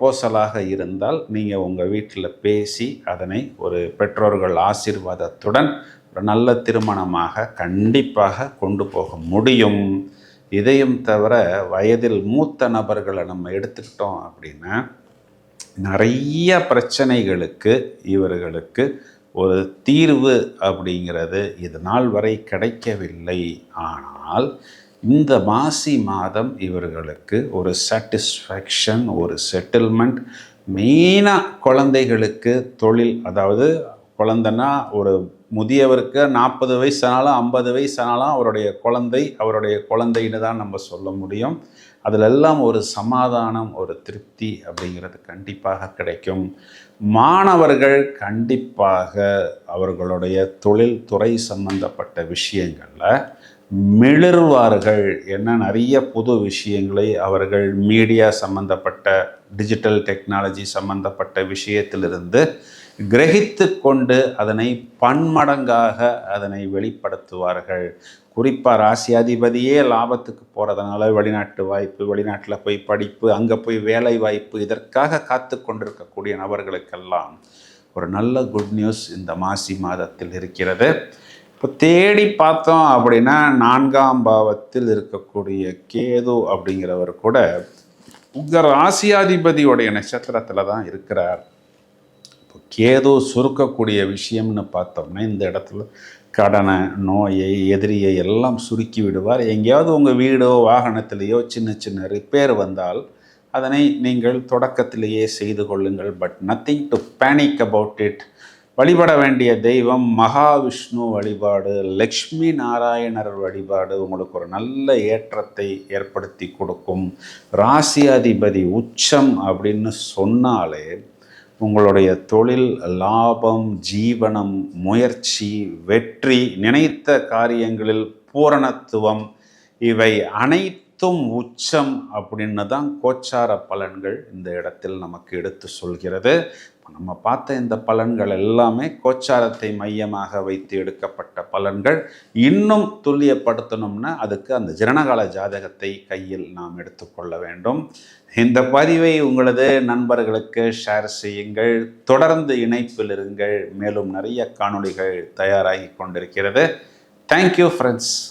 ப்ரொபோசலாக இருந்தால் நீங்கள் உங்கள் வீட்டில் பேசி அதனை ஒரு பெற்றோர்கள் ஆசீர்வாதத்துடன் ஒரு நல்ல திருமணமாக கண்டிப்பாக கொண்டு போக முடியும். இதையும் தவிர வயதில் மூத்த நபர்களை நம்ம எடுத்துக்கிட்டோம் அப்படின்னா நிறைய பிரச்சனைகளுக்கு இவர்களுக்கு ஒரு தீர்வு அப்படிங்கிறது இது நாள் வரை கிடைக்கவில்லை. ஆனால் இந்த மாசி மாதம் இவர்களுக்கு ஒரு சாட்டிஸ்ஃபேக்ஷன், ஒரு செட்டில்மெண்ட், மெயினாக குழந்தைகளுக்கு தொழில், அதாவது குழந்தைன்னா ஒரு முதியவருக்கு 40 வயசானாலும் 50 வயசானாலும் அவருடைய குழந்தைன்னு தான் நம்ம சொல்ல முடியும். அதிலெல்லாம் ஒரு சமாதானம், ஒரு திருப்தி அப்படிங்கிறது கண்டிப்பாக கிடைக்கும். மாணவர்கள் கண்டிப்பாக அவர்களுடைய தொழில்துறை சம்பந்தப்பட்ட விஷயங்களில் மிளறுவார்கள். என்ன நிறைய புது விஷயங்களை அவர்கள் மீடியா சம்பந்தப்பட்ட டிஜிட்டல் டெக்னாலஜி சம்பந்தப்பட்ட விஷயத்திலிருந்து கிரகித்து கொண்டு அதனை பன்மடங்காக அதனை வெளிப்படுத்துவார்கள். குறிப்பாக ராசியாதிபதியே லாபத்துக்கு போகிறதுனால வெளிநாட்டு வாய்ப்பு, வெளிநாட்டில் போய் படிப்பு, அங்கே போய் வேலை வாய்ப்பு, இதற்காக காத்து கொண்டிருக்கக்கூடிய நபர்களுக்கெல்லாம் ஒரு நல்ல குட் நியூஸ் இந்த மாசி மாதத்தில் இருக்கிறது. இப்போ தேடி பார்த்தோம் அப்படின்னா 4ஆம் பாவத்தில் இருக்கக்கூடிய கேது அப்படிங்கிறவர் கூட உங்கள் ராசியாதிபதியோடைய நட்சத்திரத்தில் தான் இருக்கிறார். இப்போ கேது சுருக்கக்கூடிய விஷயம்னு பார்த்தோம்னா இந்த இடத்துல கடனை, நோயை, எதிரியை எல்லாம் சுருக்கி விடுவார். எங்கேயாவது உங்கள் வீடோ வாகனத்திலேயோ சின்ன சின்ன ரிப்பேர் வந்தால் அதனை நீங்கள் தொடக்கத்திலேயே செய்து கொள்ளுங்கள். But nothing to panic about it. வழிபட வேண்டிய தெய்வம் மகாவிஷ்ணு வழிபாடு, லக்ஷ்மி நாராயணர் வழிபாடு உங்களுக்கு ஒரு நல்ல ஏற்றத்தை ஏற்படுத்தி கொடுக்கும். ராசியாதிபதி உச்சம் அப்படின்னு சொன்னாலே உங்களுடைய தொழில், லாபம், ஜீவனம், முயற்சி, வெற்றி, நினைத்த காரியங்களில் பூரணத்துவம், இவை அனைத்தும் உச்சம் அப்படின்னு தான் கோச்சார பலன்கள் இந்த இடத்தில் நமக்கு எடுத்து சொல்கிறது. நம்ம பார்த்த இந்த பலன்கள் எல்லாமே கோச்சாரத்தை மையமாக வைத்து எடுக்கப்பட்ட பலன்கள். இன்னும் துல்லியப்படுத்தணும்னா அதுக்கு அந்த ஜனனகால ஜாதகத்தை கையில் நாம் எடுத்துக்கொள்ள வேண்டும். இந்த பதிவை உங்களது நண்பர்களுக்கு ஷேர் செய்யுங்கள். தொடர்ந்து இணைப்பில் இருங்கள். மேலும் நிறைய காணொளிகள் தயாராகி கொண்டிருக்கிறது. Thank you friends.